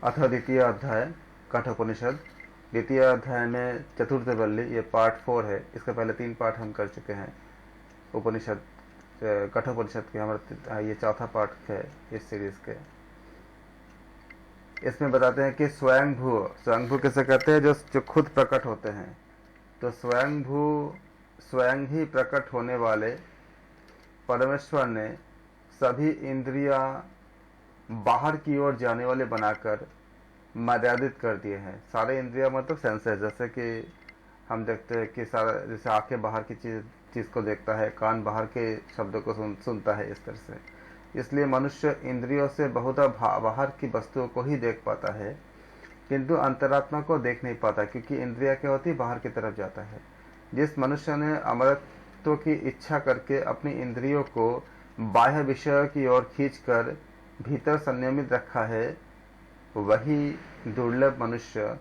अथ द्वितीय अध्याय कठोपनिषद। द्वितीय अध्याय में चतुर्थ वल्ली, ये पार्ट 4 है। इसके पहले 3 पार्ट हम कर चुके हैं उपनिषद, कठोपनिषद के। हमारा ये चौथा पार्ट है इस सीरीज के। इसमें बताते हैं कि स्वयंभू किसे कहते हैं? जो खुद प्रकट होते हैं। तो स्वयं ही प्रकट होने वाले परमेश्वर ने सभी इंद्रियां बाहर की ओर जाने वाले बनाकर मर्यादित कर दिए हैं। सारे इंद्रिया मतलब सेंसेस, जैसे कि हम देखते हैं कि सारा, जैसे आंखें बाहर की चीज को देखता है, कान बाहर के शब्दों को सुनता है, इस तरह से। इसलिए मनुष्य इंद्रियों से बहुत बाहर की वस्तुओं को ही देख पाता है, किंतु अंतरात्मा को देख नहीं पाता, क्योंकि इंद्रिया क्या होती है, बाहर की तरफ जाता है। जिस मनुष्य ने अमरत्व की इच्छा करके अपनी इंद्रियों को बाह्य विषयों की ओर खींचकर भीतर संयमित रखा है, वही दुर्लभ मनुष्य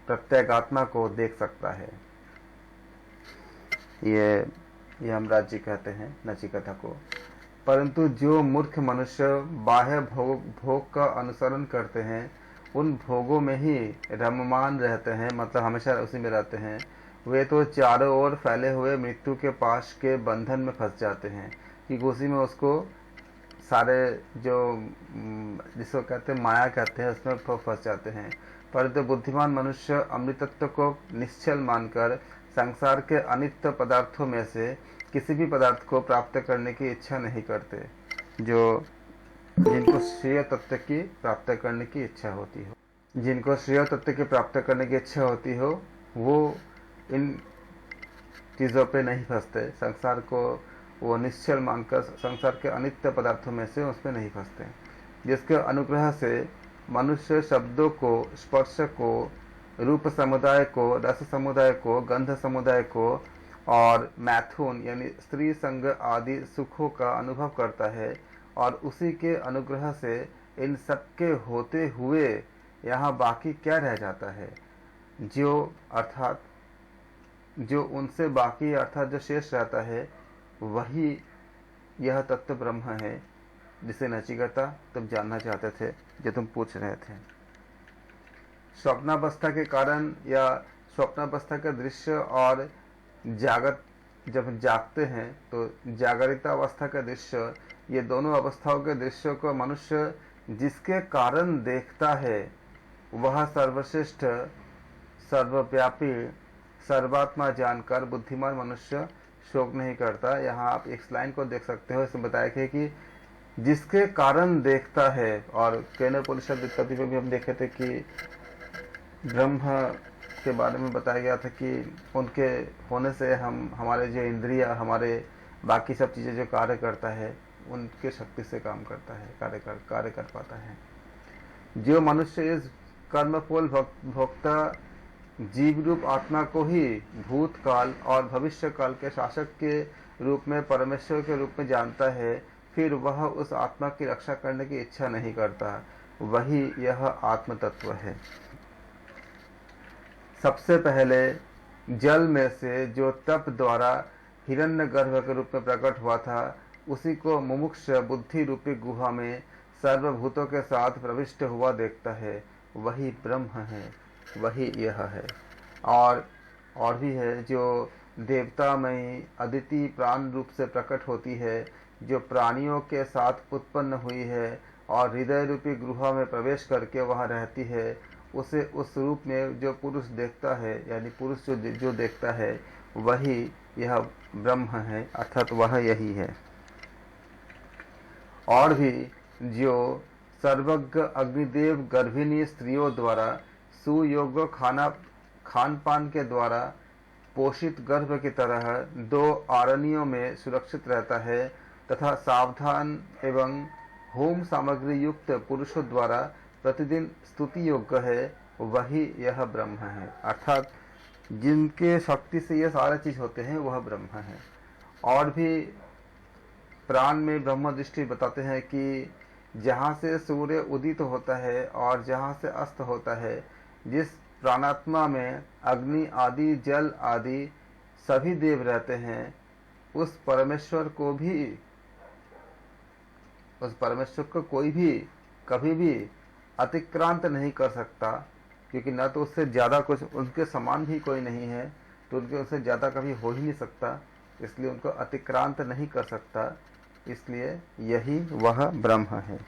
प्रत्येगात्मा को देख सकता है। ये हम राज्य कहते हैं नचिकेता को। परंतु जो मूर्ख मनुष्य बाह्य भोग का अनुसरण करते हैं, उन भोगों में ही रममान रहते हैं, मतलब हमेशा उसी में रहते हैं, वे तो चारों ओर फैले हुए मृत्यु के पाश के बंधन में फंस जाते हैं, कि उसी में उसको सारे जो जिसको कहते हैं माया कहते हैं, उसमें फंस जाते हैं। परंतु बुद्धिमान मनुष्य अमृतत्व को निश्चल मानकर संसार के अनित्य पदार्थों में से किसी भी पदार्थ को प्राप्त करने की इच्छा नहीं करते। जिनको श्रेय तत्व की प्राप्त करने की इच्छा होती हो, जिनको श्रेय तत्व की प्राप्त करने की इच्छा होती हो, वो इन चीज़ों पे नहीं फंसते। संसार को वो निश्चल मानकर संसार के अनित्य पदार्थों में से उसमें नहीं फंसते, जिसके अनुग्रह से मनुष्य शब्दों को, स्पर्श को, रूप समुदाय को, रस समुदाय को, गंध समुदाय को और मैथुन यानी स्त्री संग आदि सुखों का अनुभव करता है। और उसी के अनुग्रह से इन सब के होते हुए यहाँ बाकी क्या रह जाता है? जो उनसे बाकी अर्थात जो शेष रहता है, वही यह तत्व ब्रह्म है, जिसे नचिकेता तुम जानना चाहते थे, जो तुम पूछ रहे थे। स्वप्नावस्था के कारण या स्वप्नावस्था का दृश्य और जब जागते हैं तो जागरितावस्था का दृश्य, ये दोनों अवस्थाओं के दृश्यों को मनुष्य जिसके कारण देखता है, वह सर्वश्रेष्ठ, सर्वव्यापी, सर्वात्मा जानकर बुद्धिमान मनुष्य शोक नहीं करता। यहाँ आप एक लाइन को देख सकते हो, इसमें बताया गया कि जिसके कारण देखता है। और केनोपनिषद इत्यादि में भी हम देखे थे कि ब्रह्म के बारे में बताया गया था कि उनके होने से हमारे जो इंद्रिया, हमारे बाकी सब चीज़ें जो कार्य करता है, उनके शक्ति से काम करता है, कार्य कर पाता है। जो मनुष्य इस कर्मफल भोक्ता जीव रूप आत्मा को ही भूतकाल और भविष्य काल के शासक के रूप में, परमेश्वर के रूप में जानता है, फिर वह उस आत्मा की रक्षा करने की इच्छा नहीं करता, वही यह आत्म तत्व है। सबसे पहले जल में से जो तप द्वारा हिरण्यगर्भ के रूप में प्रकट हुआ था, उसी को मुमुक्ष बुद्धि रूपी गुहा में सर्वभूतों के साथ प्रविष्ट हुआ देखता है, वही ब्रह्म है, वही यह है। और भी है, जो देवतामयी अदिति प्राण रूप से प्रकट होती है, जो प्राणियों के साथ उत्पन्न हुई है और हृदय रूपी गुहा में प्रवेश करके वहाँ रहती है, उसे उस रूप में जो पुरुष देखता है, यानी पुरुष जो देखता है, वही यह ब्रह्म है, अर्थात वह यही है। और भी जो सर्वज्ञ अग्निदेव गर्भिणी स्त्रियों द्वारा सुयोग्य खान पान के द्वारा पोषित गर्भ की तरह 2 आरण्यों में सुरक्षित रहता है, तथा सावधान एवं होम सामग्री युक्त पुरुषों द्वारा प्रतिदिन स्तुति योग्य है, वही यह ब्रह्म है। अर्थात जिनके शक्ति से ये सारे चीज होते हैं, वह ब्रह्म है। और भी प्राण में ब्रह्म दृष्टि बताते हैं कि जहाँ से सूर्य उदित होता है और जहाँ से अस्त होता है, जिस प्राणात्मा में अग्नि आदि, जल आदि सभी देव रहते हैं, उस परमेश्वर को कोई भी कभी भी अतिक्रांत नहीं कर सकता, क्योंकि न तो उससे ज़्यादा कुछ, उनके समान भी कोई नहीं है, तो उनके उससे ज़्यादा कभी हो ही नहीं सकता, इसलिए उनको अतिक्रांत नहीं कर सकता, इसलिए यही वह ब्रह्म है।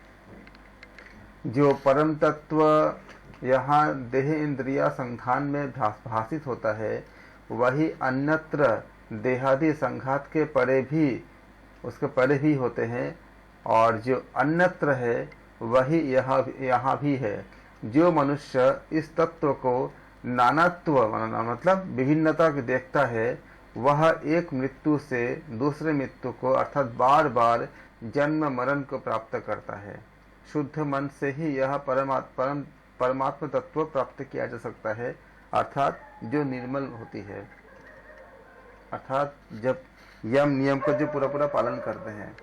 जो परम तत्व यहाँ देह इंद्रिया संघान में भाषित होता है, वही अन्यत्र देहादि संघात के परे भी, उसके परे भी होते हैं, और जो अन्यत्र है वही यहाँ भी है। जो मनुष्य इस तत्व को नानात्व मतलब विभिन्नता देखता है, वह एक मृत्यु से दूसरे मृत्यु को अर्थात बार बार जन्म मरण को प्राप्त करता है। शुद्ध मन से ही यह परमात्म तत्व प्राप्त किया जा सकता है, अर्थात जो निर्मल होती है, अर्थात जब यम नियम को जो पूरा पालन करते हैं।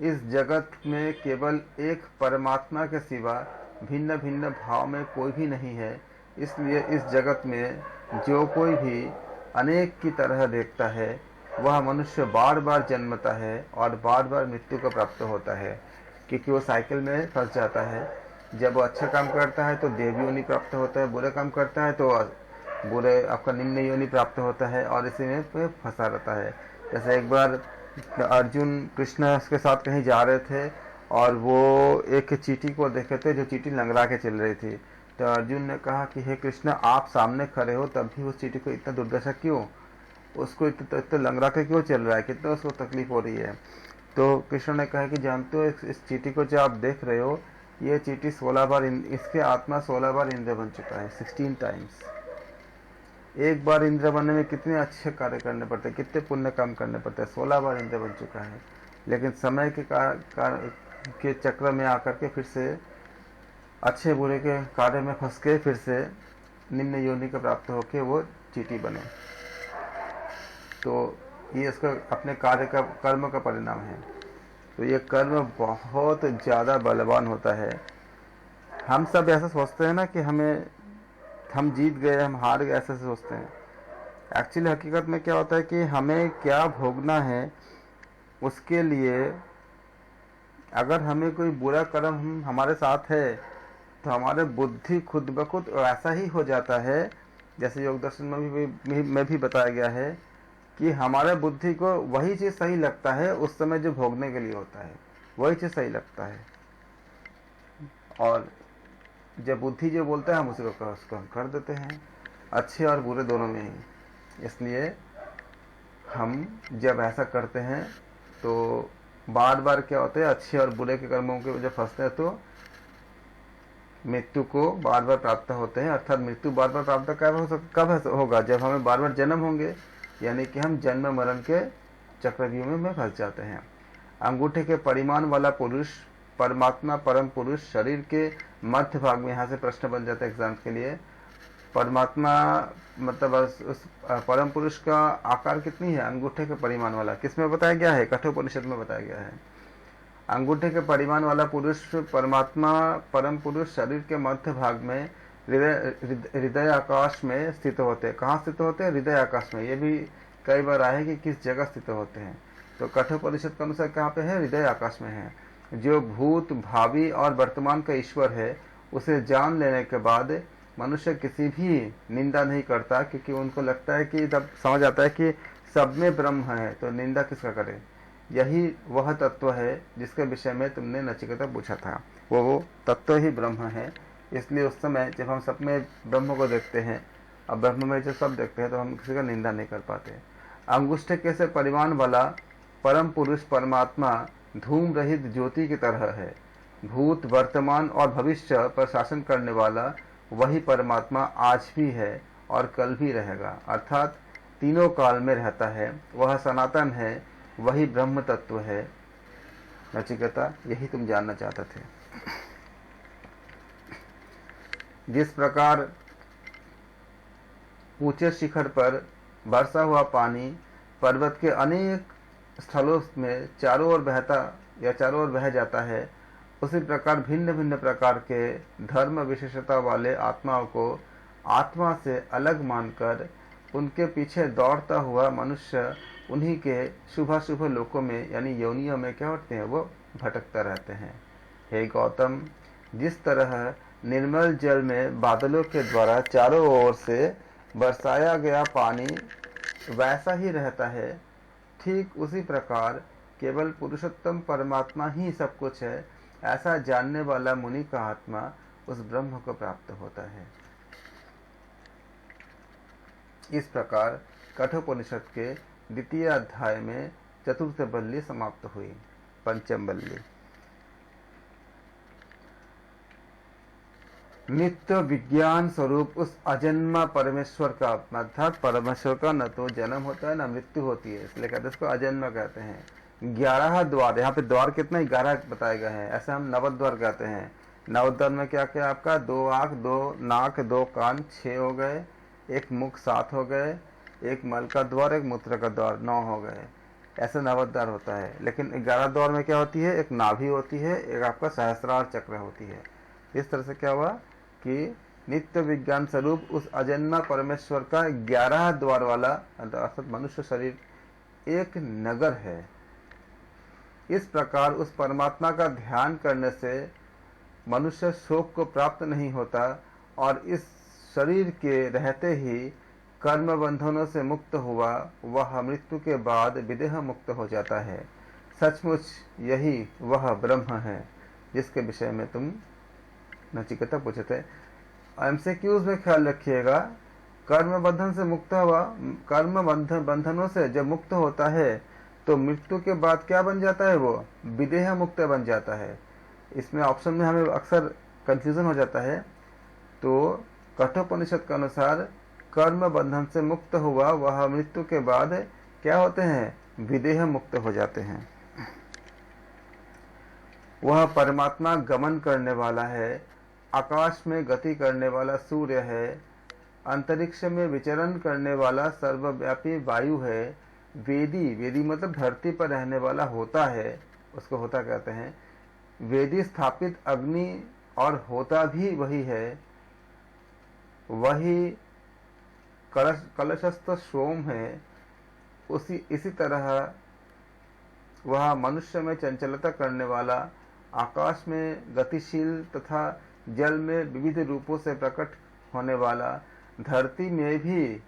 इस जगत में केवल एक परमात्मा के सिवा भिन्न भिन्न भाव में कोई भी नहीं है, इसलिए इस जगत में जो कोई भी अनेक की तरह देखता है, वह मनुष्य बार बार जन्मता है और बार बार मृत्यु को प्राप्त होता है, क्योंकि वो साइकिल में फंस जाता है। जब वो अच्छा काम करता है तो देव योनि प्राप्त होता है, बुरा काम करता है तो बुरे आपका निम्न योनि प्राप्त होता है, और इसी में फंसा रहता है। जैसे एक बार अर्जुन कृष्ण के साथ कहीं जा रहे थे और वो एक चींटी को देखे थे जो चींटी लंगड़ा के चल रही थी, तो अर्जुन ने कहा कि हे कृष्ण, आप सामने खड़े हो तब भी उस चींटी को इतना दुर्दशा क्यों, उसको इतना लंगड़ा के क्यों चल रहा है, कितना उसको तकलीफ हो रही है। तो कृष्ण ने कहा कि जानते हो इस चींटी को जो आप देख रहे हो, ये चींटी 16 बार इसके आत्मा 16 बार इंद्र बन चुका है, 16 टाइम्स। एक बार इंद्र बनने में कितने अच्छे कार्य करने पड़ते हैं, कितने पुण्य काम करने पड़ते हैं, 16 बार इंद्र बन चुका है। लेकिन समय के चक्र में आकर के फिर से अच्छे बुरे के कार्य में फंस के फिर से निम्न योनि का प्राप्त होके वो चींटी बने। तो ये इसका अपने कार्य का कर्म का परिणाम है। तो ये कर्म बहुत ज़्यादा बलवान होता है। हम सब ऐसा सोचते हैं ना कि हम जीत गए, हम हार गए, ऐसे सोचते हैं। एक्चुअली हकीकत में क्या होता है कि हमें क्या भोगना है, उसके लिए अगर हमें कोई बुरा कर्म हमारे साथ है तो हमारे बुद्धि खुद ब खुद ऐसा ही हो जाता है, जैसे योग दर्शन में भी बताया गया है कि हमारे बुद्धि को वही चीज़ सही लगता है उस समय जो भोगने के लिए होता है, वही चीज़ सही लगता है। और जब बुद्धि जो बोलता है हम उसको हम कर देते हैं, अच्छे और बुरे दोनों में ही। इसलिए हम जब ऐसा करते हैं तो बार बार क्या होता है, अच्छे और बुरे के कर्मों के जब फंसते हैं तो मृत्यु को बार बार प्राप्त होते हैं। अर्थात मृत्यु बार बार प्राप्त कब होगा, जब हमें बार बार जन्म होंगे, यानी कि हम जन्म मरण के चक्रव्यूह में फंस जाते हैं। अंगूठे के परिमाण वाला पुरुष परमात्मा परम पुरुष शरीर के मध्य भाग में, यहाँ से प्रश्न बन जाता है एग्जाम के लिए, परमात्मा मतलब उस परम पुरुष का आकार कितनी है, अंगूठे के परिमाण वाला, किसमें बताया गया है, कठोपनिषद में बताया गया है। अंगूठे के परिमाण वाला पुरुष परमात्मा परम पुरुष शरीर के मध्य भाग में हृदय आकाश में स्थित होते हैं। कहाँ स्थित होते हैं, हृदय आकाश में। ये भी कई बार आए कि किस जगह स्थित होते हैं, तो कठोपनिषद के अनुसार कहाँ पे है, हृदय आकाश में है। जो भूत भावी और वर्तमान का ईश्वर है, उसे जान लेने के बाद मनुष्य किसी भी निंदा नहीं करता, क्योंकि उनको लगता है कि जब समझ आता है कि सब में ब्रह्म है तो निंदा किसका करे। यही वह तत्व है जिसके विषय में तुमने नचिकेता पूछा था, वो तत्व ही ब्रह्म है। इसलिए उस समय जब हम सब में ब्रह्म को देखते हैं, अब ब्रह्म में जो सब देखते हैं, तो हम किसी का निंदा नहीं कर पाते। अंगुष्ठ के से परिमाण वाला परम पुरुष परमात्मा धूम रहित ज्योति की तरह है। भूत वर्तमान और भविष्य पर शासन करने वाला वही परमात्मा आज भी है और कल भी रहेगा, अर्थात तीनों काल में रहता है। वह सनातन है, वही ब्रह्म तत्व है। नचिकेता, यही तुम जानना चाहते थे। जिस प्रकार ऊंचे शिखर पर बरसा हुआ पानी पर्वत के अनेक स्थलों में चारों ओर बह जाता है, उसी प्रकार भिन्न भिन्न प्रकार के धर्म विशेषता वाले आत्माओं को आत्मा से अलग मानकर उनके पीछे दौड़ता हुआ मनुष्य उन्हीं के शुभ लोकों में यानी योनियों में क्या होते हैं, वो भटकता रहते हैं। हे गौतम, जिस तरह निर्मल जल में बादलों के द्वारा चारों ओर से बरसाया गया पानी वैसा ही रहता है, ठीक उसी प्रकार केवल पुरुषोत्तम परमात्मा ही सब कुछ है, ऐसा जानने वाला मुनि का आत्मा उस ब्रह्म को प्राप्त होता है। इस प्रकार कठोपनिषद के द्वितीय अध्याय में चतुर्थ बल्ली समाप्त हुई। पंचम बल्ली, नित्य विज्ञान स्वरूप उस अजन्मा परमेश्वर का, अर्थात परमेश्वर का न तो जन्म होता है न मृत्यु होती है, इसलिए कहते हैं इसको अजन्मा कहते हैं। 11 द्वार, यहाँ पे द्वार कितना 11 बताए गए हैं, ऐसे हम नवद्वार कहते हैं। नवद्वार में क्या क्या आपका 2 आँख 2 नाक 2 कान 6 हो गए, एक मुख 7 हो गए, एक मल का द्वार एक मूत्र का द्वार 9 हो गए, ऐसे नवद्वार होता है। लेकिन 11 द्वार में क्या होती है, एक नाभि होती है, एक आपका सहस्रार चक्र होती है। इस तरह से क्या हुआ कि नित्य विज्ञान स्वरूप उस अजन्मा परमेश्वर का 11 द्वार वाला अर्थात मनुष्य शरीर एक नगर है। इस प्रकार उस परमात्मा का ध्यान करने से मनुष्य शोक को प्राप्त नहीं होता और इस शरीर के रहते ही कर्म बंधनों से मुक्त हुआ वह मृत्यु के बाद विदेह मुक्त हो जाता है। सचमुच यही वह ब्रह्म है जिसके विषय में तुम नचिकेता पूछे थे। एमसीक्यूज में ख्याल रखिएगा, कर्म बंधन से मुक्त हुआ, कर्म बंधनों से जब मुक्त होता है तो मृत्यु के बाद क्या बन जाता है, वो विदेह मुक्त बन जाता है। इसमें ऑप्शन में हमें अक्सर कंफ्यूजन हो जाता है। तो कठोपनिषद के अनुसार कर्म बंधन से मुक्त हुआ वह मृत्यु के बाद क्या होते हैं, विदेह मुक्त हो जाते हैं। वह परमात्मा गमन करने वाला है, आकाश में गति करने वाला सूर्य है, अंतरिक्ष में विचरण करने वाला सर्वव्यापी वायु है, वेदी, वेदी मतलब धरती पर रहने वाला होता है, उसको होता कहते हैं, वेदी स्थापित अग्नि और होता भी वही है, वही कलशस्थ सोम है। इसी तरह वह मनुष्य में चंचलता करने वाला, आकाश में गतिशील तथा जल में विविध रूपों से प्रकट होने वाला, धरती में भी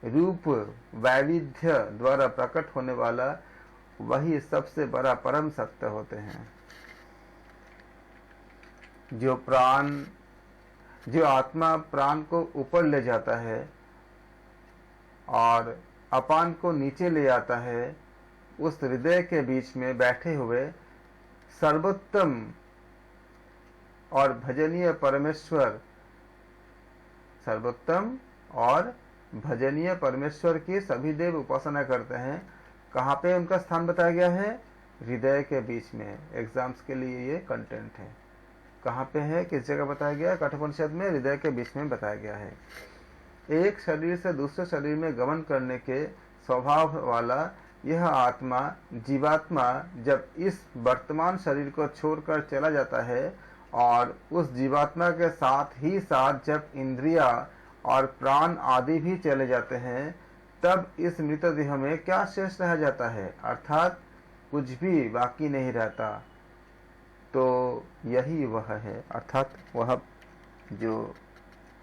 रूप वैविध्य द्वारा प्रकट होने वाला, वही सबसे बड़ा परम सत्य होते हैं। जो आत्मा प्राण को ऊपर ले जाता है और अपान को नीचे ले आता है, उस हृदय के बीच में बैठे हुए सर्वोत्तम और भजनीय परमेश्वर, सर्वोत्तम और भजनीय परमेश्वर की सभी देव उपासना करते हैं। कहाँ पे उनका स्थान बताया गया है, हृदय के बीच में। एग्जाम्स के लिए ये कंटेंट है। कहाँ पे है, किस जगह बताया गया है, कठोपनिषद में हृदय के बीच में बताया गया है। एक शरीर से दूसरे शरीर में गमन करने के स्वभाव वाला यह आत्मा, जीवात्मा, जब इस वर्तमान शरीर को छोड़कर चला जाता है और उस जीवात्मा के साथ ही साथ जब इंद्रिया और प्राण आदि भी चले जाते हैं, तब इस मृतदेह में क्या शेष रह जाता है, अर्थात कुछ भी बाकी नहीं रहता। तो यही वह है, अर्थात वह जो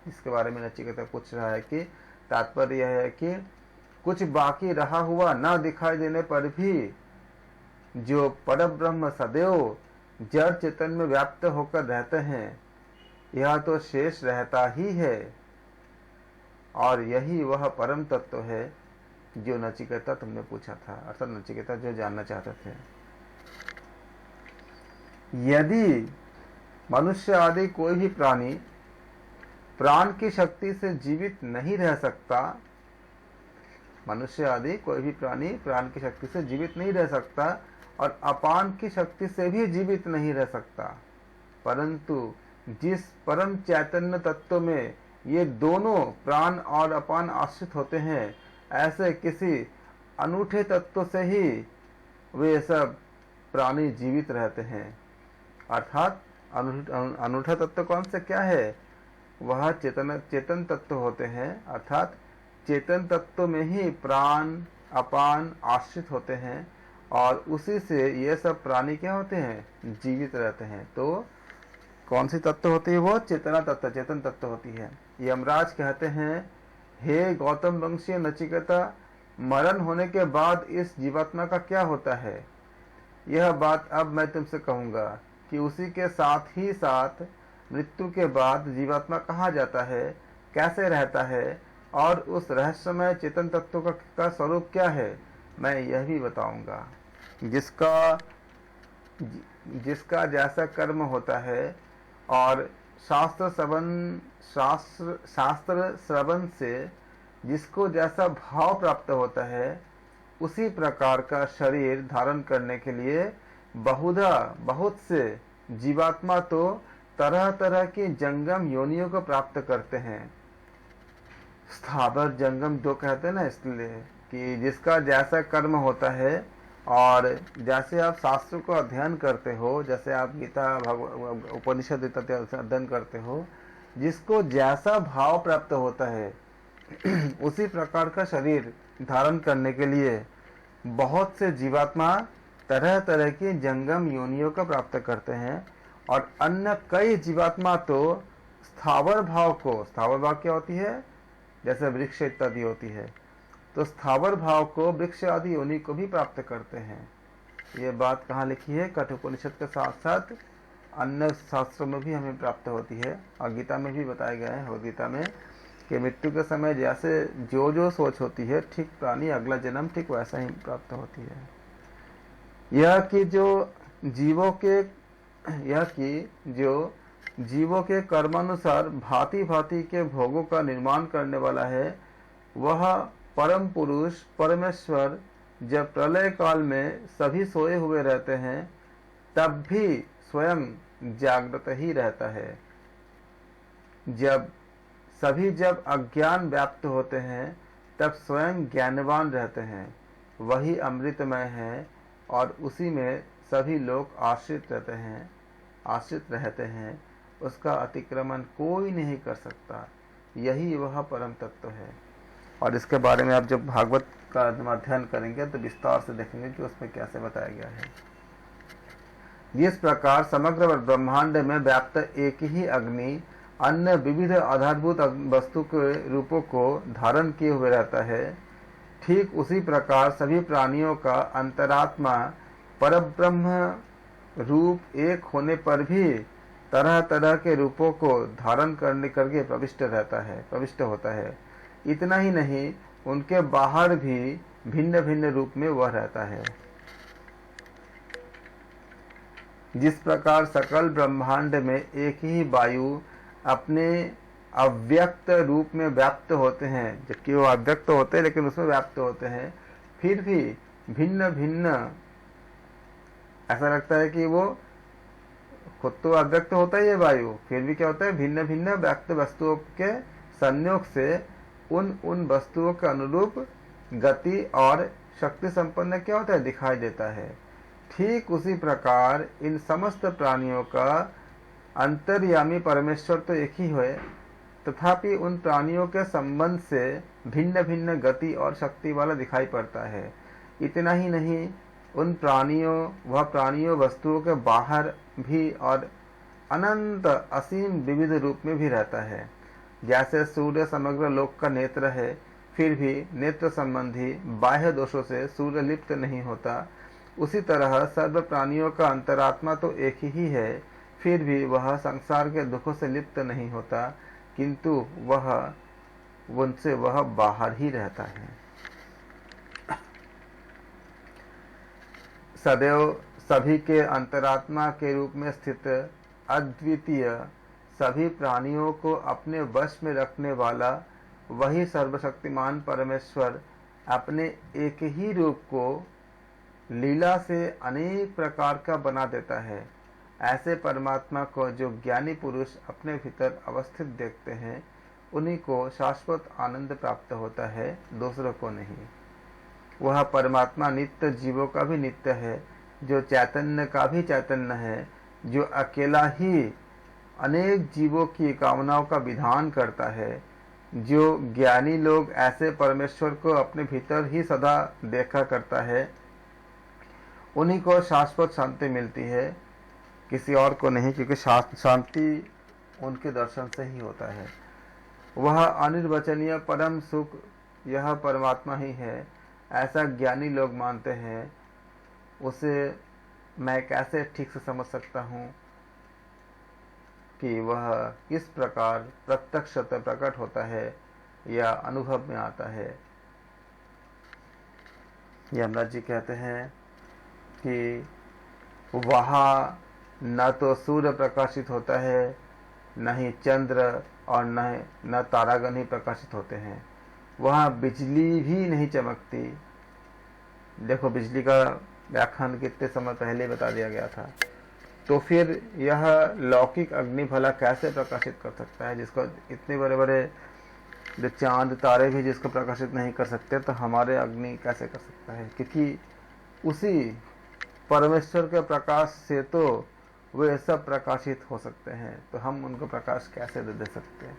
इसके बारे में नचिकेता पूछ रहा है कि तात्पर्य यह है कि कुछ बाकी रहा हुआ न दिखाई देने पर भी जो परब्रह्म सदैव जड़ चेतन में व्याप्त होकर रहते हैं, यह तो शेष रहता ही है और यही वह परम तत्व है जो नचिकेता तुमने पूछा था, अर्थात नचिकेता जो जानना चाहते थे। यदि मनुष्य आदि कोई भी प्राणी प्राण की शक्ति से जीवित नहीं रह सकता, मनुष्य आदि कोई भी प्राणी प्राण की शक्ति से जीवित नहीं रह सकता और अपान की शक्ति से भी जीवित नहीं रह सकता, परंतु जिस परम चैतन्य तत्व में ये दोनों प्राण और अपान आश्रित होते हैं, ऐसे किसी अनूठे तत्व से ही वे सब प्राणी जीवित रहते हैं। अर्थात अनूठा तत्व कौन से क्या है, वह चेतन तत्व होते हैं। अर्थात चेतन तत्व में ही प्राण अपान आश्रित होते हैं और उसी से ये सब प्राणी क्या होते हैं, जीवित रहते हैं। तो कौन सी तत्व होती है? वो चेतना तत्व, चेतन तत्व होती है। यमराज कहते हैं, हे गौतम वंशीय नचिकेता, मरण होने के बाद इस जीवात्मा का क्या होता है? यह बात अब मैं तुमसे कहूंगा कि उसी के साथ ही साथ मृत्यु के बाद जीवात्मा कहाँ जाता है, कैसे रहता है, और उस रहस्यमय चेतन तत्व का स्वरूप क्या है, मैं यह भी बताऊंगा। जिसका जैसा कर्म होता है और शास्त्र श्रवण से जिसको जैसा भाव प्राप्त होता है, उसी प्रकार का शरीर धारण करने के लिए बहुत से जीवात्मा तो तरह तरह की जंगम योनियों को प्राप्त करते हैं। स्थावर जंगम जो कहते हैं ना, इसलिए कि जिसका जैसा कर्म होता है और जैसे आप शास्त्र को अध्ययन करते हो, जैसे आप गीता उपनिषद अध्ययन करते हो, जिसको जैसा भाव प्राप्त होता है उसी प्रकार का शरीर धारण करने के लिए बहुत से जीवात्मा तरह तरह की जंगम योनियों को प्राप्त करते हैं। और अन्य कई जीवात्मा तो स्थावर भाव क्या होती है? जैसे वृक्ष इत्यादि होती है, तो स्थावर भाव को वृक्ष आदि योनि को भी प्राप्त करते हैं। ये बात कहाँ लिखी है? कठोपनिषद के साथ साथ अन्य शास्त्रों में भी हमें प्राप्त होती है, और गीता में भी बताया गया है, भगवद गीता में, कि मृत्यु के समय जैसे जो सोच होती है, ठीक प्राणी अगला जन्म ठीक वैसा ही प्राप्त होती है। यह कि जो जीवों के कर्मानुसार भांति भांति के भोगों का निर्माण करने वाला है, वह परम पुरुष परमेश्वर जब प्रलय काल में सभी सोए हुए रहते हैं, तब भी स्वयं जागृत ही रहता है। जब अज्ञान व्याप्त होते हैं, तब स्वयं ज्ञानवान रहते हैं। वही अमृतमय है और उसी में सभी लोग आश्रित रहते हैं। उसका अतिक्रमण कोई नहीं कर सकता। यही वह परम तत्व है। और इसके बारे में आप जब भागवत का अध्ययन करेंगे तो विस्तार से देखेंगे कि उसमें कैसे बताया गया है। जिस प्रकार समग्र ब्रह्मांड में व्याप्त एक ही अग्नि अन्य विविध आधारभूत वस्तु के रूपों को धारण किए हुए रहता है, ठीक उसी प्रकार सभी प्राणियों का अंतरात्मा परब्रह्म रूप एक होने पर भी तरह तरह के रूपों को धारण करके प्रविष्ट होता है। इतना ही नहीं, उनके बाहर भी भिन्न भिन्न रूप में वह रहता है। जिस प्रकार सकल ब्रह्मांड में एक ही वायु अपने अव्यक्त रूप में व्याप्त होते हैं, जबकि वो अव्यक्त होते हैं लेकिन उसमें व्याप्त होते हैं, फिर भी भिन्न भिन्न, ऐसा लगता है कि वो खुद तो अव्यक्त होता है ये वायु, फिर भी क्या होता है, भिन्न भिन्न व्यक्त वस्तुओं के संयोग से उन वस्तुओं के अनुरूप गति और शक्ति संपन्न क्या होता है, दिखाई देता है। ठीक उसी प्रकार इन समस्त प्राणियों का अंतर्यामी परमेश्वर तो एक ही है, तथापि उन प्राणियों के संबंध से भिन्न भिन्न गति और शक्ति वाला दिखाई पड़ता है। इतना ही नहीं, वह प्राणियों वस्तुओं के बाहर भी और अनंत असीम विविध रूप में भी रहता है। जैसे सूर्य समग्र लोक का नेत्र है, फिर भी नेत्र संबंधी बाह्य दोषों से सूर्य लिप्त नहीं होता, उसी तरह सर्व प्राणियों का अंतरात्मा तो एक ही है, फिर भी वह संसार के दुखों से लिप्त नहीं होता, किंतु उनसे वह बाहर ही रहता है। सदैव सभी के अंतरात्मा के रूप में स्थित अद्वितीय, सभी प्राणियों को अपने वश में रखने वाला वही सर्वशक्तिमान परमेश्वर अपने एक ही रूप को लीला से अनेक प्रकार का बना देता है। ऐसे परमात्मा को जो ज्ञानी पुरुष अपने भीतर अवस्थित देखते हैं, उन्हीं को शाश्वत आनंद प्राप्त होता है, दूसरों को नहीं। वह परमात्मा नित्य जीवों का भी नित्य है, जो चैतन्य का भी चैतन्य है, जो अकेला ही अनेक जीवों की कामनाओं का विधान करता है। जो ज्ञानी लोग ऐसे परमेश्वर को अपने भीतर ही सदा देखा करता है, उन्हीं को शाश्वत शांति मिलती है। किसी और को नहीं, क्योंकि शांति उनके दर्शन से ही होता है। वह अनिर्वचनीय परम सुख यह परमात्मा ही है, ऐसा ज्ञानी लोग मानते हैं। उसे मैं कैसे ठीक से समझ सकता हूँ कि वह किस प्रकार प्रत्यक्षतः प्रकट होता है या अनुभव में आता है। यमराज जी कहते हैं कि वहाँ न तो सूर्य प्रकाशित होता है, न ही चंद्र और न तारागण ही प्रकाशित होते हैं। वहाँ बिजली भी नहीं चमकती। देखो, बिजली का व्याख्यान कितने समय पहले बता दिया गया था। तो फिर यह लौकिक अग्नि भला कैसे प्रकाशित कर सकता है, जिसको इतने बड़े बड़े जो चांद तारे भी जिसको प्रकाशित नहीं कर सकते, तो हमारे अग्नि कैसे कर सकता है? क्योंकि उसी परमेश्वर के प्रकाश से तो वे सब प्रकाशित हो सकते हैं, तो हम उनको प्रकाश कैसे दे सकते हैं?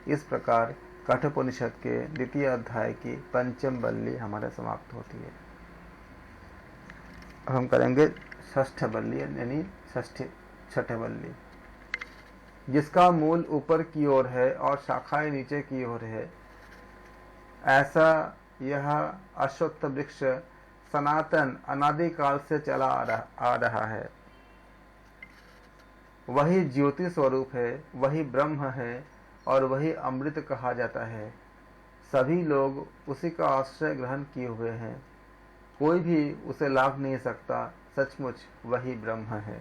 इस प्रकार कठोपनिषद के द्वितीय अध्याय की पंचम बल्ली हमारे समाप्त होती है। अब हम करेंगे षष्ठ बल्ली, यानी छठे बल्ली, जिसका मूल ऊपर की ओर है और शाखाएं नीचे की ओर है। ऐसा यह अश्वत्थ वृक्ष सनातन अनादिकाल से चला आ रहा है। वही ज्योति स्वरूप है, वही ब्रह्म है और वही अमृत कहा जाता है। सभी लोग उसी का आश्रय ग्रहण किए हुए हैं, कोई भी उसे लाभ नहीं सकता। सचमुच वही ब्रह्म है।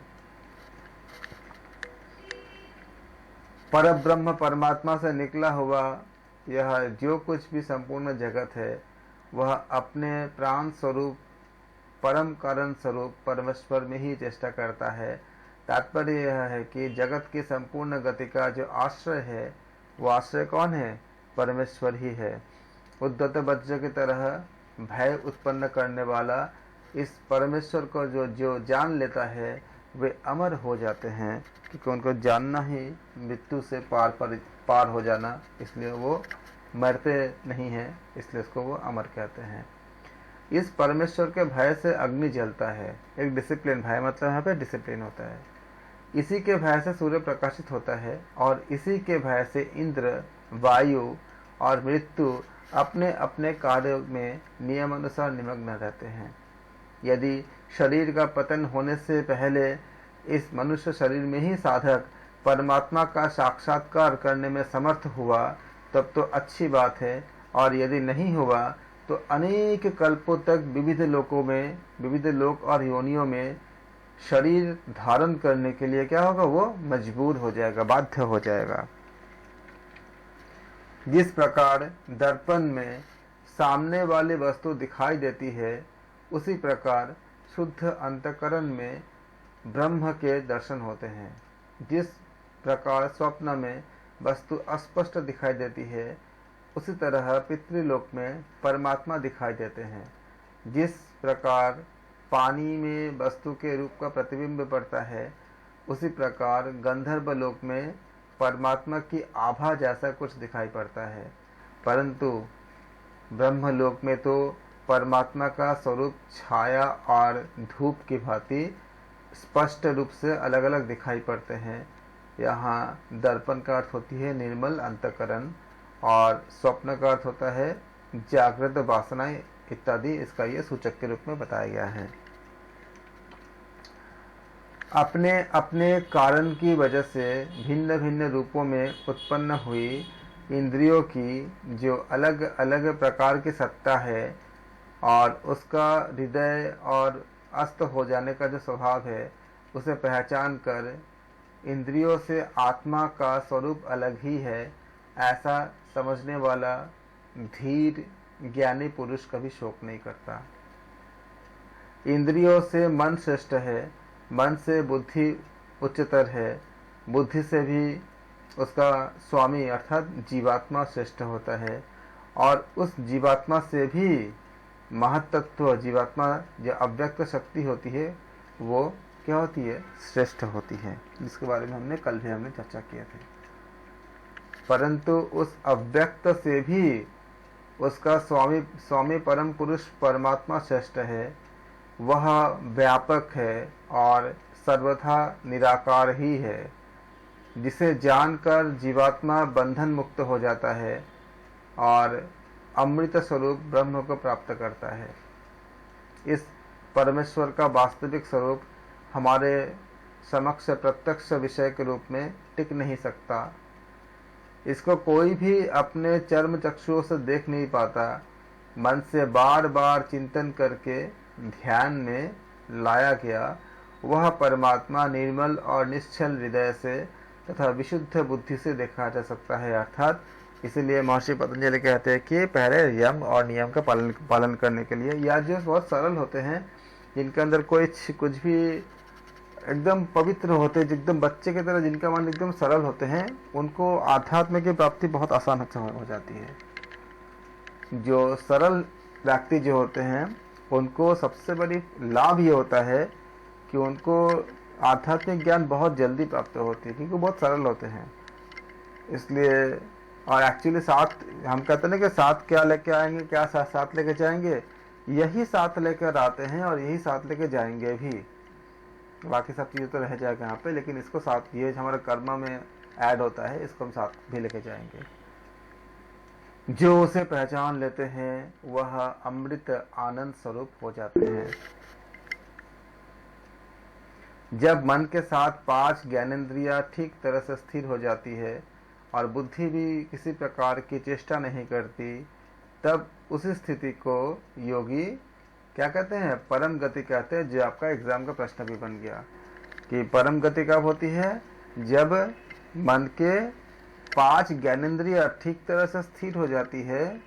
परब्रह्म परमात्मा से निकला हुआ यह जो कुछ भी संपूर्ण जगत है, वह अपने प्राण स्वरूप परम कारण स्वरूप परमेश्वर में ही चेष्टा करता है। तात्पर्य यह है कि जगत की संपूर्ण गति का जो आश्रय है, वो आश्रय कौन है? परमेश्वर ही है। उद्धत वज्र की तरह भय उत्पन्न करने वाला इस परमेश्वर को जो जान लेता है, वे अमर हो जाते हैं, क्योंकि उनको जानना ही मृत्यु से पार हो जाना, इसलिए वो मरते नहीं हैं, इसलिए उसको वो अमर कहते हैं। इस परमेश्वर के भय से अग्नि जलता है। एक डिसिप्लिन, भय मतलब यहाँ पे डिसिप्लिन होता है। इसी के भय से सूर्य प्रकाशित होता है और इसी के भय से इंद्र, वायु और मृत्यु अपने अपने कार्यों में नियमानुसार निमग्न रहते हैं। यदि शरीर का पतन होने से पहले इस मनुष्य शरीर में ही साधक परमात्मा का साक्षात्कार करने में समर्थ हुआ, तब तो अच्छी बात है, और यदि नहीं हुआ तो अनेक कल्पों तक विविध लोक और योनियों में शरीर धारण करने के लिए क्या होगा? वो मजबूर हो जाएगा, बाध्य हो जाएगा। जिस प्रकार दर्पण में सामने वाली वस्तु दिखाई देती है, उसी प्रकार शुद्ध अंतःकरण में ब्रह्म के दर्शन होते हैं। जिस प्रकार स्वप्न में वस्तु अस्पष्ट दिखाई देती है, उसी तरह पितृलोक में परमात्मा दिखाई देते हैं। जिस प्रकार पानी में वस्तु के रूप का प्रतिबिंब पड़ता है, उसी प्रकार गंधर्व लोक में परमात्मा की आभा जैसा कुछ दिखाई पड़ता है। परंतु ब्रह्मलोक में तो परमात्मा का स्वरूप छाया और धूप की भांति स्पष्ट रूप से अलग अलग दिखाई पड़ते हैं। यहाँ दर्पण का अर्थ होती है निर्मल अंतःकरण, और स्वप्न का अर्थ होता है जागृत वासनाएं इत्यादि। इसका ये सूचक के रूप में बताया गया है। अपने अपने कारण की वजह से भिन्न भिन्न रूपों में उत्पन्न हुई इंद्रियों की जो अलग अलग प्रकार की सत्ता है, और उसका हृदय और अस्त हो जाने का जो स्वभाव है, उसे पहचान कर इंद्रियों से आत्मा का स्वरूप अलग ही है, ऐसा समझने वाला धीर ज्ञानी पुरुष कभी शोक नहीं करता। इंद्रियों से मन श्रेष्ठ है, मन से बुद्धि उच्चतर है, बुद्धि से भी उसका स्वामी अर्थात जीवात्मा श्रेष्ठ होता है, और उस जीवात्मा से भी महत्त्व जीवात्मा जो अव्यक्त शक्ति होती है, वो क्या होती है? श्रेष्ठ होती है, जिसके बारे में कल भी हमने चर्चा किया था। परंतु उस अव्यक्त से भी उसका स्वामी परम पुरुष परमात्मा श्रेष्ठ है। वह व्यापक है और सर्वथा निराकार ही है, जिसे जानकर जीवात्मा बंधन मुक्त हो जाता है और अमृत स्वरूप ब्रह्म को प्राप्त करता है। इस परमेश्वर का वास्तविक स्वरूप हमारे समक्ष प्रत्यक्ष विषय के रूप में टिक नहीं सकता। इसको कोई भी अपने चर्म चक्षुओं से देख नहीं पाता। मन से बार बार चिंतन करके ध्यान में लाया गया वह परमात्मा निर्मल और निश्चल हृदय से तथा विशुद्ध बुद्धि से देखा जा सकता है। अर्थात इसीलिए महर्षि पतंजलि कहते हैं कि पहले यम और नियम का पालन करने के लिए, या जो बहुत सरल होते हैं, जिनके अंदर कोई कुछ भी एकदम पवित्र होते हैं, एकदम बच्चे की तरह जिनका मन एकदम सरल होते हैं, उनको आध्यात्म की प्राप्ति बहुत आसान हो जाती है। जो सरल व्यक्ति जो होते हैं उनको सबसे बड़ी लाभ ये होता है कि उनको आध्यात्मिक ज्ञान बहुत जल्दी प्राप्त होती है, क्योंकि बहुत सरल होते हैं। इसलिए और एक्चुअली साथ हम कहते हैं कि साथ क्या लेके आएंगे, क्या साथ लेके जाएंगे, यही साथ लेकर आते हैं और यही साथ लेके जाएंगे भी। बाकी सब चीज़ें तो रह जाएगा यहाँ पे, लेकिन इसको साथ, ये हमारे कर्म में ऐड होता है, इसको हम साथ भी लेके जाएंगे। जो उसे पहचान लेते हैं वह अमृत आनंद स्वरूप हो जाते हैं। जब मन के साथ 5 ज्ञानेंद्रियां ठीक तरह से स्थिर हो जाती है और बुद्धि भी किसी प्रकार की चेष्टा नहीं करती, तब उसी स्थिति को योगी क्या कहते हैं, परम गति कहते हैं। जो आपका एग्जाम का प्रश्न भी बन गया कि परम गति कब होती है, जब मन के 5 ज्ञानेंद्रियां ठीक तरह से स्थिर हो जाती है।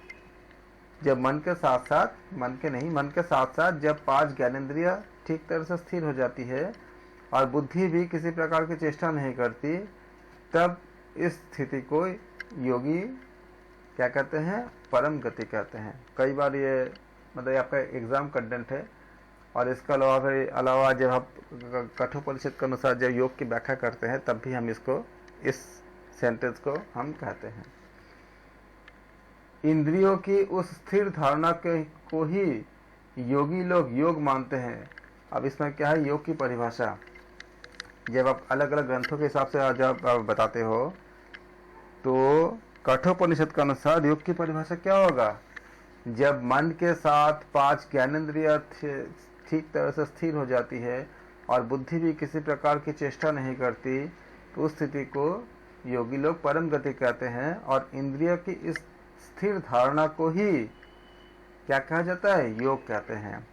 जब मन के साथ साथ जब 5 ज्ञानेंद्रियां ठीक तरह से स्थिर हो जाती है और बुद्धि भी किसी प्रकार की चेष्टा नहीं करती, तब इस स्थिति को योगी क्या कहते हैं, परम गति कहते हैं। कई बार ये मतलब आपका एग्जाम कंटेंट है। और इसका अलावा जब आप कठोपनिषद के अनुसार जब योग की व्याख्या करते हैं, तब भी हम इसको, इस सेंटेंस को हम कहते हैं। इंद्रियों की उस स्थिर धारणा को ही योगी लोग योग मानते हैं। अब इसमें क्या है, योग की परिभाषा जब आप अलग अलग ग्रंथों के हिसाब से जब आप बताते हो, तो कठोपनिषद के अनुसार योग की परिभाषा क्या होगा, जब मन के साथ 5 ज्ञानेंद्रियां ठीक तरह से स्थिर हो जाती है और बुद्धि भी किसी प्रकार की चेष्टा नहीं करती, तो उस स्थिति को योगी लोग परम गति कहते हैं। और इंद्रिय की इस स्थिर धारणा को ही क्या कहा जाता है, योग कहते हैं।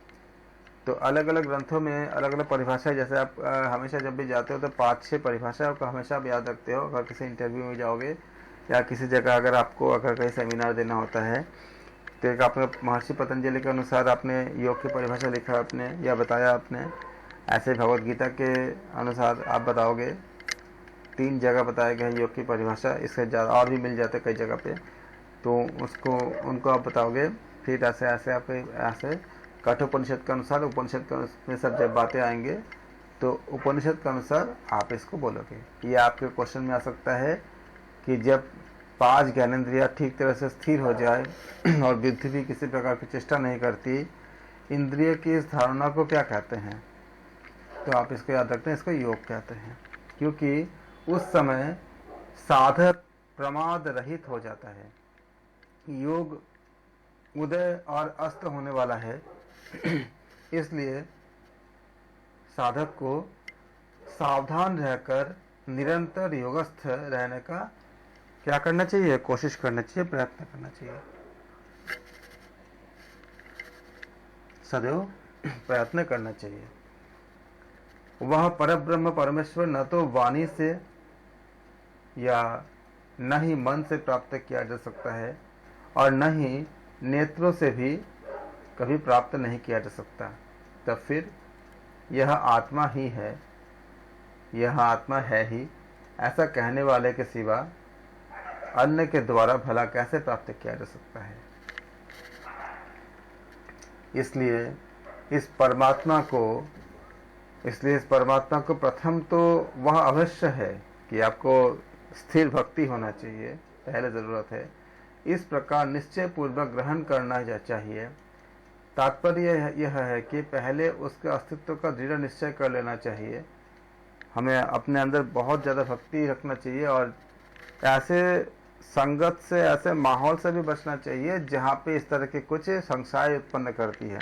तो अलग अलग ग्रंथों में अलग अलग परिभाषा, जैसे आप हमेशा जब भी जाते हो तो 5-6 परिभाषा को हमेशा आप याद रखते हो। अगर किसी इंटरव्यू में जाओगे या किसी जगह अगर आपको कहीं सेमिनार देना होता है, तो एक आपने महर्षि पतंजलि के अनुसार आपने योग की परिभाषा लिखा आपने या बताया आपने, ऐसे भगवद गीता के अनुसार आप बताओगे। 3 जगह बताया गया है योग की परिभाषा, इससे ज़्यादा और भी मिल जाते कई जगह पे, तो उनको आप बताओगे। फिर ऐसे आप ऐसे कठोपनिषद के अनुसार, उपनिषद के अनुसार जब बातें आएंगे तो उपनिषद के अनुसार आप इसको बोलोगे। ये आपके क्वेश्चन में आ सकता है कि जब 5 ज्ञानेंद्रियां ठीक तरह से स्थिर हो जाए और बुद्धि भी किसी प्रकार की चेष्टा नहीं करती, इंद्रिय की इस धारणा को क्या कहते हैं, तो आप इसको याद रखते हैं, इसको योग कहते हैं। क्योंकि उस समय साधक प्रमाद रहित हो जाता है। योग उदय और अस्त होने वाला है, इसलिए साधक को सावधान रहकर निरंतर योगस्थ रहने का क्या करना चाहिए, कोशिश करना चाहिए, प्रयत्न करना चाहिए, सदैव प्रयत्न करना चाहिए। वह परब्रह्म परमेश्वर न तो वाणी से या न ही मन से प्राप्त किया जा सकता है और न ही नेत्रों से भी कभी प्राप्त नहीं किया जा सकता। तब फिर यह आत्मा ही है, यह आत्मा है ही, ऐसा कहने वाले के सिवा अन्य के द्वारा भला कैसे प्राप्त किया जा सकता है। इसलिए इस परमात्मा को प्रथम तो वह अवश्य है कि आपको स्थिर भक्ति होना चाहिए, पहले ज़रूरत है। इस प्रकार निश्चय पूर्वक ग्रहण करना चाहिए। तात्पर्य यह है कि पहले उसके अस्तित्व का दृढ़ निश्चय कर लेना चाहिए। हमें अपने अंदर बहुत ज़्यादा भक्ति रखना चाहिए और ऐसे संगत से, ऐसे माहौल से भी बचना चाहिए जहाँ पे इस तरह के कुछ संशय उत्पन्न करती है।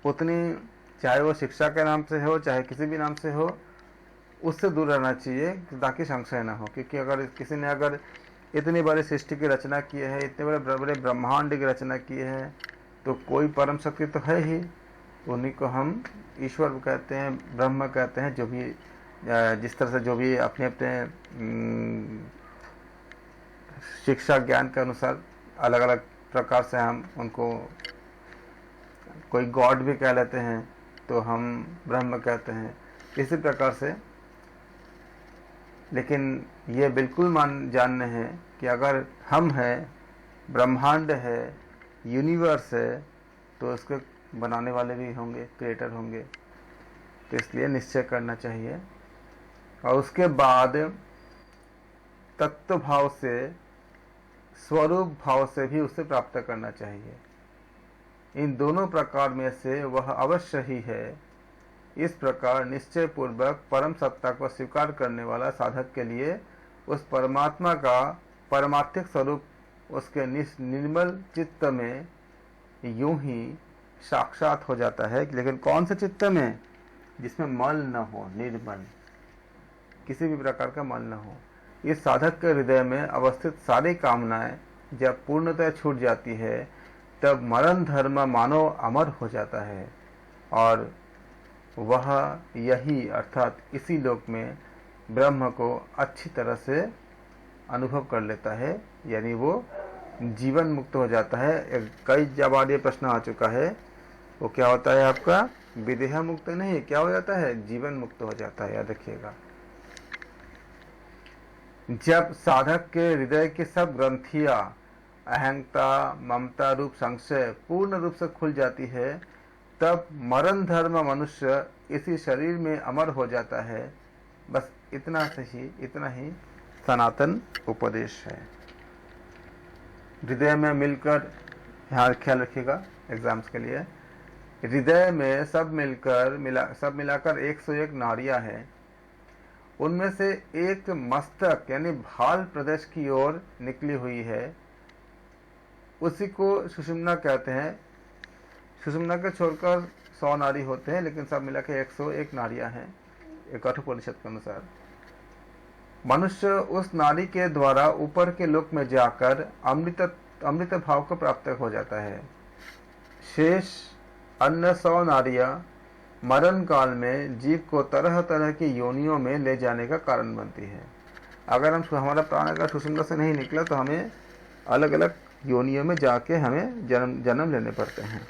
उतनी, चाहे वो शिक्षा के नाम से हो चाहे किसी भी नाम से हो, उससे दूर रहना चाहिए ताकि संशय ना हो। क्योंकि अगर किसी ने अगर इतनी बड़ी सृष्टि की रचना की है, इतने बड़े बड़े ब्रह्मांड की रचना की है, तो कोई परम शक्ति तो है ही। उन्हीं को हम ईश्वर कहते हैं, ब्रह्म कहते हैं। जो भी जिस तरह से जो भी अपने अपने शिक्षा ज्ञान के अनुसार अलग अलग प्रकार से हम उनको, कोई गॉड भी कह लेते हैं तो हम ब्रह्म कहते हैं, इसी प्रकार से। लेकिन ये बिल्कुल जानने हैं कि अगर हम हैं, ब्रह्मांड है, यूनिवर्स है, तो उसके बनाने वाले भी होंगे, क्रिएटर होंगे। तो इसलिए निश्चय करना चाहिए और उसके बाद तत्व भाव से, स्वरूप भाव से भी उसे प्राप्त करना चाहिए। इन दोनों प्रकार में से वह अवश्य ही है। इस प्रकार निश्चय पूर्वक परम सत्ता को स्वीकार करने वाला साधक के लिए उस परमात्मा का परमार्थिक स्वरूप उसके निर्मल चित्त में यूं ही साक्षात हो जाता है। लेकिन कौन से चित्त में? जिसमें मल न हो, निर्मल, किसी भी प्रकार का मल न हो। इस साधक के हृदय में अवस्थित सारी कामनाएं जब पूर्णतः छूट जाती है, तब मरण धर्म मानव अमर हो जाता है और वह यही अर्थात इसी लोक में ब्रह्म को अच्छी तरह से अनुभव कर लेता है, यानी वो जीवन मुक्त हो जाता है। कई बार ये प्रश्न आ चुका है, वो क्या होता है आपका? विदेह मुक्त नहीं, क्या हो जाता है? जीवन मुक्त हो जाता है। याद रखिएगा, जब साधक के हृदय की सब ग्रंथियां अहंता, ममता रूप संशय पूर्ण रूप से खुल जाती है, तब मरण धर्म मनुष्य इसी शरीर में अमर हो जाता है। बस इतना ही सनातन उपदेश है। हृदय में मिलकर, यहाँ ख्याल रखिएगा एग्जाम्स के लिए, हृदय में सब मिलाकर 101 नाड़ियां हैं। उनमें से एक मस्तक यानी भाल प्रदेश की ओर निकली हुई है, उसी को सुषुम्ना कहते हैं। सुषुम्ना के छोड़कर 100 नाड़ी होते हैं, लेकिन सब मिलाकर 101 नाड़ियां हैं कठोपनिषद के अनुसार। मनुष्य उस नाड़ी के द्वारा ऊपर के लोक में जाकर अमृत भाव को प्राप्त हो जाता है। शेष अन्य 100 नाड़ियां मरण काल में जीव को तरह तरह की योनियों में ले जाने का कारण बनती है। अगर हमारा प्राण अगर सुषुम्ना से नहीं निकला तो हमें अलग अलग योनियों में जाके हमें जन्म लेने पड़ते हैं।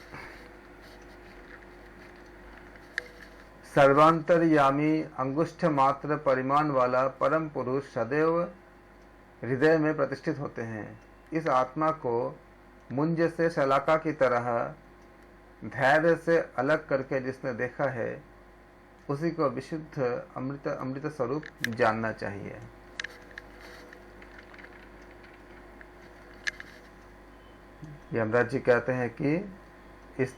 सर्वांतरयामी अंगुष्ठ मात्र परिमाण वाला परम पुरुष सदैव हृदय में प्रतिष्ठित होते हैं। इस आत्मा को मुंज से शलाका की तरह धैर्य से अलग करके जिसने देखा है, उसी को विशुद्ध अमृत स्वरूप जानना चाहिए। यमराज जी कहते हैं कि इस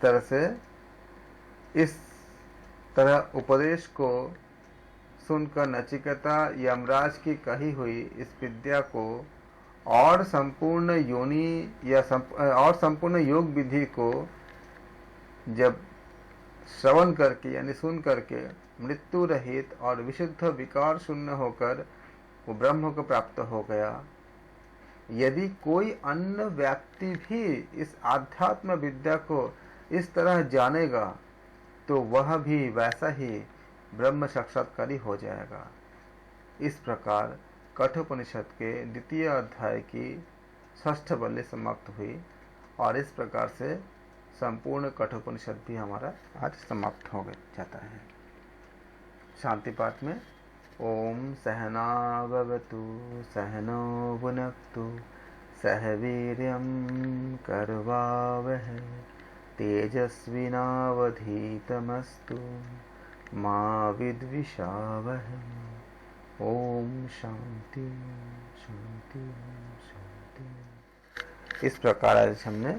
तरह उपदेश को सुनकर नचिकेता यमराज की कही हुई इस विद्या को और संपूर्ण योग विधि को जब श्रवण करके यानी सुन करके मृत्यु रहित और विशुद्ध विकार शून्य होकर वो ब्रह्म को प्राप्त हो गया। यदि कोई अन्य व्यक्ति भी इस आध्यात्म विद्या को इस तरह जानेगा, तो वह भी वैसा ही ब्रह्म साक्षात्कारी हो जाएगा। इस प्रकार कठोपनिषद के द्वितीय अध्याय की 6ठ वल्ली समाप्त हुई और इस प्रकार से संपूर्ण कठोपनिषद भी हमारा आज समाप्त हो जाता है। शांति पाठ में ओम सहनावतु सहनो भुनक्तु सह वीर्यं करवावहै तेजस्विनावधीतमस्तु मा विद्विषावहै। ओम शांति शांति शांति। इस प्रकार आज हमने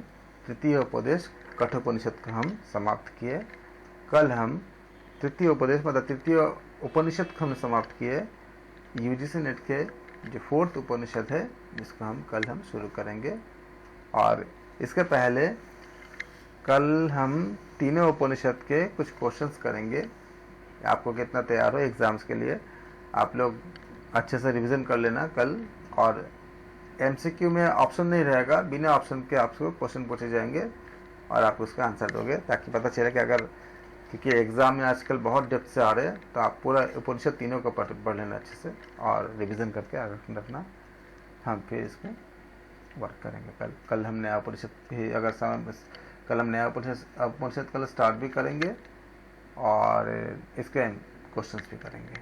तृतीय उपदेश कठोपनिषद का हम समाप्त किए। कल हम तृतीय उपदेश मतलब तृतीय उपनिषद हमने समाप्त किए। यूजीसी नेट के जो 4th उपनिषद है जिसको हम शुरू करेंगे। और इसके पहले कल हम तीनों उपनिषद के कुछ क्वेश्चंस करेंगे। आपको कितना तैयार हो एग्जाम्स के लिए, आप लोग अच्छे से रिवीजन कर लेना कल। और एमसीक्यू में ऑप्शन नहीं रहेगा, बिना ऑप्शन के आपको क्वेश्चन पूछे जाएंगे और आप उसका आंसर दोगे, ताकि पता चले कि अगर, क्योंकि एग्जाम में आजकल बहुत डेप्थ से आ रहे हैं, तो आप पूरा उपनिषद तीनों को पढ़ लेना अच्छे से और रिवीजन करके आगे रखना। हम फिर इसमें वर्क करेंगे। कल हम नया उपनिषद भी, अगर समय कल हम नया उपनिषद कल स्टार्ट भी करेंगे और इसके क्वेश्चंस भी करेंगे।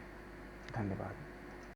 धन्यवाद।